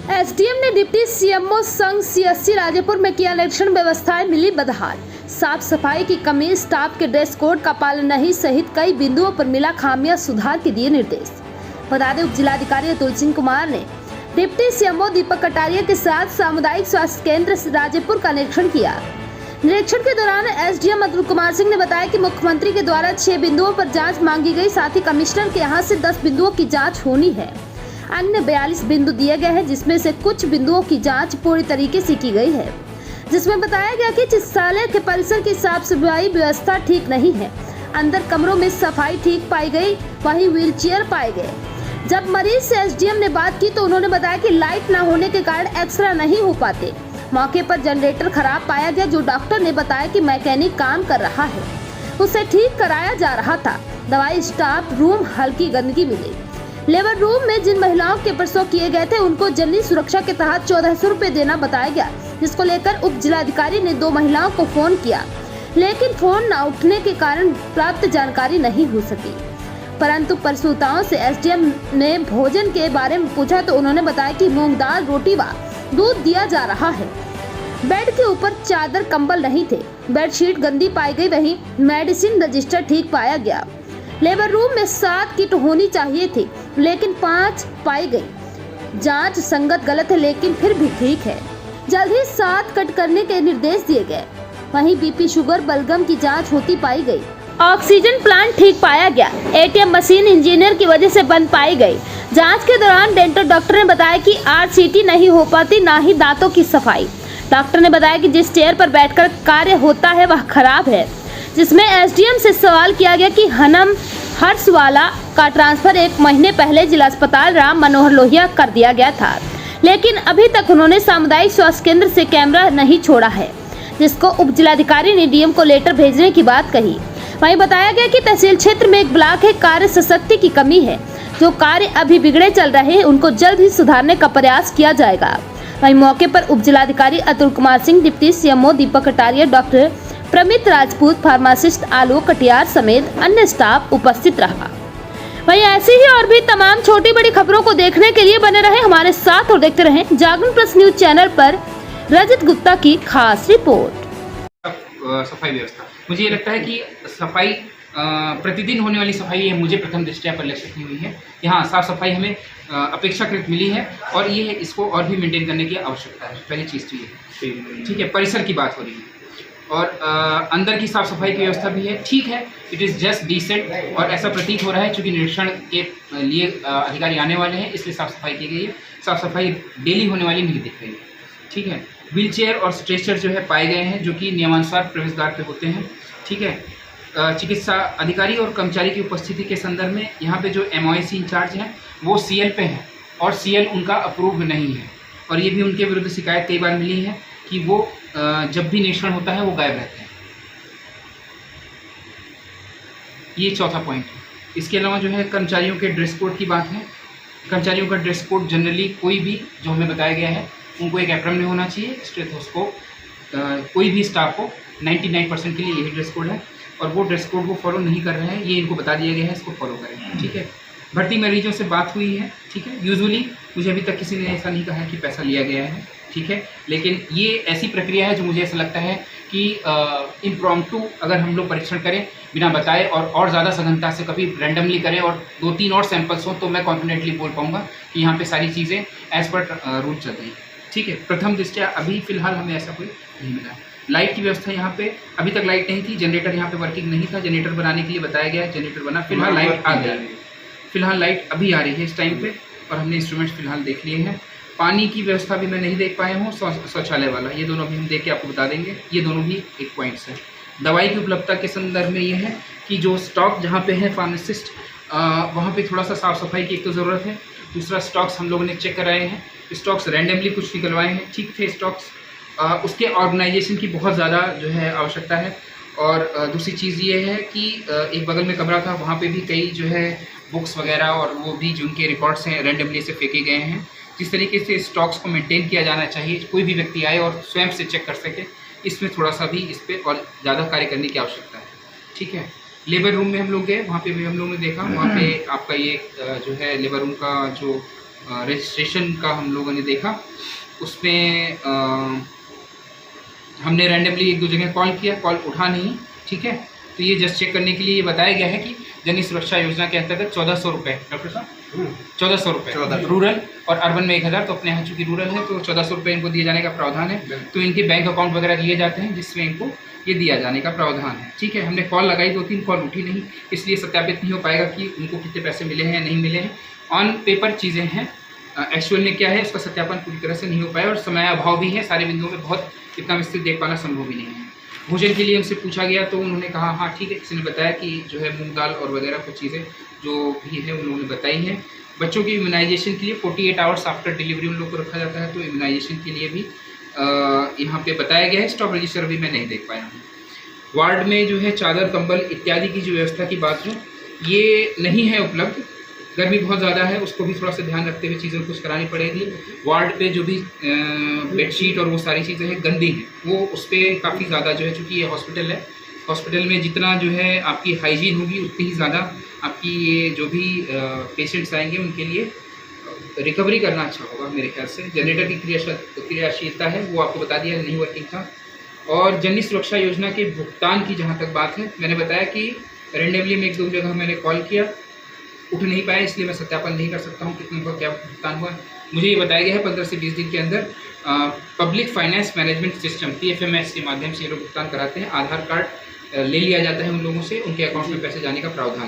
SDM ने deputy CMO संघ CSC Rajepur में किया निरीक्षण, व्यवस्थाएं मिली बदहाल। साफ सफाई की कमी, स्टाफ के ड्रेस कोड का पालन नहीं सहित कई बिंदुओं पर मिला खामियां, सुधार के दिए निर्देश। बता दें, उप जिलाधिकारी अतुल सिंह कुमार ने डिप्टी सीएमओ दीपक कटारिया के साथ सामुदायिक स्वास्थ्य केंद्र राजेपुर का निरीक्षण किया। निरीक्षण के दौरान एसडीएम अतुल कुमार सिंह ने बताया कि मुख्यमंत्री के द्वारा 6 बिंदुओं पर जांच मांगी गई, साथ ही कमिश्नर के यहां से 10 बिंदुओं की जांच होनी है। अन्य 42 बिंदु दिए गए हैं, जिसमें से कुछ बिंदुओं की जांच पूरी तरीके से की गई है, जिसमें बताया गया कि चिकित्सालय के परिसर की साफ सफाई व्यवस्था ठीक नहीं है। अंदर कमरों में सफाई ठीक पाई गई, वहीं व्हीलचेयर पाए गए। जब मरीज से एसडीएम ने बात की तो उन्होंने बताया कि लाइट न होने के कारण एक्सरे नहीं हो पाते। मौके पर जनरेटर खराब पाया गया, जो डॉक्टर ने बताया कि मैकेनिक काम कर रहा है, उसे ठीक कराया जा रहा था। दवाई स्टाफ रूम हल्की गंदगी मिली। लेबर रूम में जिन महिलाओं के प्रसव किए गए थे उनको जननी सुरक्षा के तहत 1400 रुपए देना बताया गया, जिसको लेकर उप जिलाधिकारी ने 2 महिलाओं को फोन किया, लेकिन फोन न उठने के कारण प्राप्त जानकारी नहीं हो सकी। परंतु प्रसूताओं से एसडीएम ने भोजन के बारे में पूछा तो उन्होंने बताया कि मूंग दाल, रोटी व दूध दिया जा रहा है। बेड के ऊपर चादर कंबल नहीं थे, बेडशीट गंदी पाई गई, वहीं मेडिसिन रजिस्टर ठीक पाया गया। लेबर रूम में 7 किट होनी चाहिए थी, लेकिन 5 पाई गई। जांच संगत गलत है, लेकिन फिर भी ठीक है। जल्द ही 7 कट करने के निर्देश दिए गए। वहीं बीपी, शुगर, बलगम की जांच होती पाई गई। ऑक्सीजन प्लांट ठीक पाया गया। एटीएम मशीन इंजीनियर की वजह से बंद पाई गई। जांच के दौरान डेंटल डॉक्टर ने बताया कि आरसीटी नहीं हो पाती, ना ही दांतों की सफाई। डॉक्टर ने बताया कि जिस चेयर पर बैठकर कार्य होता है वह खराब है, जिसमें एसडीएम से सवाल किया गया कि हनम हर्षवाला का ट्रांसफर 1 महीने पहले जिला अस्पताल राम मनोहर लोहिया कर दिया गया था, लेकिन अभी तक उन्होंने सामुदायिक स्वास्थ्य केंद्र से कैमरा नहीं छोड़ा है, जिसको उप जिलाधिकारी ने डीएम को लेटर भेजने की बात कही। वहीं बताया गया कि तहसील क्षेत्र में एक ब्लॉक है, कार्य सशक्ति की कमी है, जो कार्य अभी बिगड़े चल रहे हैं, उनको जल्द ही सुधारने का प्रयास किया जाएगा। वहीं मौके पर उप जिलाधिकारी अतुल कुमार सिंह, डिप्टी सीएमओ दीपक कटारिया, डॉक्टर प्रमित राजपूत, फार्मासिस्ट आलोक कटियार समेत अन्य स्टाफ उपस्थित रहा। वहीं ऐसी ही और भी तमाम छोटी बड़ी खबरों को देखने के लिए बने रहे हमारे साथ और देखते रहें जागरण प्लस न्यूज चैनल पर। रजत गुप्ता की खास रिपोर्ट। सफाई व्यवस्था, मुझे ये लगता है कि सफाई प्रतिदिन होने वाली सफाई है, मुझे प्रथम दृष्टया परिलक्षित नहीं हुई है। यहाँ साफ सफाई हमें अपेक्षाकृत मिली है और ये इसको और भी मेंटेन करने की आवश्यकता है। पहली चीज़ तो ये है, ठीक है। परिसर की बात हो रही है और अंदर की साफ सफाई की व्यवस्था भी है, ठीक है। इट इज़ जस्ट डिसेंट और ऐसा प्रतीत हो रहा है, चूँकि निरीक्षण के लिए अधिकारी आने वाले हैं, इसलिए साफ सफाई की गई है। साफ सफाई डेली होने वाली नहीं दिख रही है, ठीक है। व्हीलचेयर और स्ट्रेचर जो है पाए गए हैं, जो कि नियमानुसार प्रवेश द्वार पे होते हैं, ठीक है। चिकित्सा अधिकारी और कर्मचारी की उपस्थिति के संदर्भ में यहाँ पे जो MOIC इंचार्ज हैं वो CL पे हैं और CL उनका अप्रूव नहीं है, और ये भी उनके विरुद्ध शिकायत कई बार मिली है कि वो जब भी निरीक्षण होता है वो गायब रहते हैं। ये चौथा पॉइंट है। इसके अलावा जो है कर्मचारियों के ड्रेस कोड की बात है। कर्मचारियों का ड्रेस कोड जनरली कोई भी जो हमें बताया गया है, उनको एक एप्रन में होना चाहिए, स्टेथोस्कोप, कोई भी स्टाफ हो, 99% के लिए यही ड्रेस कोड है, और वो ड्रेस कोड को फॉलो नहीं कर रहे हैं, ये इनको बता दिया गया है, इसको फॉलो करें, ठीक है। भर्ती मरीजों से बात हुई है, ठीक है। यूजुअली मुझे अभी तक किसी ने ऐसा नहीं कहा है कि पैसा लिया गया है, ठीक है, लेकिन ये ऐसी प्रक्रिया है जो मुझे ऐसा लगता है कि इम्प्रॉम्प्टू अगर हम लोग परीक्षण करें बिना बताए और ज़्यादा सघनता से कभी रैंडमली करें और 2-3 और सैंपल्स हों, तो मैं कॉन्फिडेंटली बोल पाऊँगा कि यहाँ पे सारी चीज़ें एज पर रूल चल रही हैं, ठीक है। प्रथम दृष्टया अभी फ़िलहाल हमें ऐसा कोई नहीं मिला। लाइट की व्यवस्था यहाँ पे अभी तक लाइट नहीं थी, जनरेटर यहाँ पे वर्किंग नहीं था, जनरेटर बनाने के लिए बताया गया है, जनरेटर बना, फिलहाल लाइट आ गई, फिलहाल लाइट अभी आ रही है इस टाइम पे, और हमने इंस्ट्रूमेंट्स फिलहाल देख लिए हैं। पानी की व्यवस्था भी मैं नहीं देख पाया हूँ, शौचालय वाला, ये दोनों भी हम देख के आपको बता देंगे। ये दोनों भी एक पॉइंट्स है। दवाई की उपलब्धता के संदर्भ में ये है कि जो स्टॉक जहाँ पे है फार्मासिस्ट, वहाँ पे थोड़ा सा साफ़ सफाई की एक तो ज़रूरत है। दूसरा, स्टॉक्स हम लोगों ने चेक कराए हैं, स्टॉक्स रैंडमली कुछ निकलवाए हैं, ठीक थे स्टॉक्स, उसके ऑर्गेनाइजेशन की बहुत ज़्यादा जो है आवश्यकता है। और दूसरी चीज़ ये है कि एक बगल में कमरा था, वहाँ पे भी कई जो है बुक्स वगैरह और वो भी जो उनके रिकॉर्ड्स हैं रैंडमली से फेंके गए हैं। जिस तरीके से स्टॉक्स को मेंटेन किया जाना चाहिए, कोई भी व्यक्ति आए और स्वयं से चेक कर सके, इसमें थोड़ा सा भी इस पर और ज़्यादा कार्य करने की आवश्यकता है, ठीक है। लेबर रूम में हम लोग गए, वहाँ पे भी हम लोगों ने देखा, वहाँ पे आपका ये जो है लेबर रूम का जो रजिस्ट्रेशन का हम लोगों ने देखा, उसमें हमने रैंडमली एक दो जगह कॉल किया, कॉल उठा नहीं, ठीक है। तो ये जस्ट चेक करने के लिए ये बताया गया है कि जन सुरक्षा योजना के अंतर्गत 1400 रुपये, डॉक्टर साहब 1400 रुपये रूरल और अर्बन में 1000, तो अपने यहाँ चूँकि रूरल है तो 1400 रुपये इनको दिए जाने का प्रावधान है। तो इनके बैंक अकाउंट वगैरह लिए जाते हैं जिसमें इनको ये दिया जाने का प्रावधान है, ठीक है। हमने कॉल लगाई, 2-3 कॉल उठी नहीं, इसलिए सत्यापित नहीं हो पाएगा कि उनको कितने पैसे मिले हैं या नहीं मिले हैं। ऑन पेपर चीज़ें हैं, एक्चुअल में क्या है इसका सत्यापन पूरी तरह से नहीं हो पाया और समय अभाव भी है, सारे बिंदुओं में बहुत इतना विस्तृत देख पाना संभव भी नहीं है। भोजन के लिए उनसे पूछा गया तो उन्होंने कहा हाँ ठीक है, किसी ने बताया कि जो है मूंग दाल और वगैरह कुछ चीज़ें जो भी है उन्होंने बताई हैं। बच्चों की इम्यूनाइजेशन के लिए 48 आवर्स आफ्टर डिलीवरी उन लोग को रखा जाता है, तो इम्यूनाइजेशन के लिए भी यहाँ पे बताया गया है। स्टॉक रजिस्टर भी मैं नहीं देख पाया हूँ। वार्ड में जो है चादर, कंबल इत्यादि की जो व्यवस्था की बात है ये नहीं है उपलब्ध। गर्मी बहुत ज़्यादा है, उसको भी थोड़ा सा ध्यान रखते हुए चीज़ें कुछ करानी पड़ेगी। वार्ड पे जो भी बेडशीट और वो सारी चीज़ें हैं गंदी हैं, वो उस पर काफ़ी ज़्यादा जो है, चूँकि ये हॉस्पिटल है, हॉस्पिटल में जितना जो है आपकी हाइजीन होगी उतनी ही ज़्यादा आपकी ये जो भी पेशेंट्स आएंगे उनके लिए रिकवरी करना अच्छा होगा मेरे ख्याल से। जनरेटर की क्रियाशीलता है वो आपको बता दिया नहीं वर्किंग था। और जननी सुरक्षा योजना के भुगतान की जहाँ तक बात है, मैंने बताया कि रेंडमली में 1-2 जगह मैंने कॉल किया, उठ नहीं पाया, इसलिए मैं सत्यापन नहीं कर सकता हूँ कितने का क्या भुगतान हुआ। मुझे ये बताया गया है 15 से 20 दिन के अंदर public finance management system PFMS के माध्यम से ये लोग भुगतान कराते हैं। आधार कार्ड ले लिया जाता है उन लोगों से, उनके अकाउंट में पैसे जाने का प्रावधान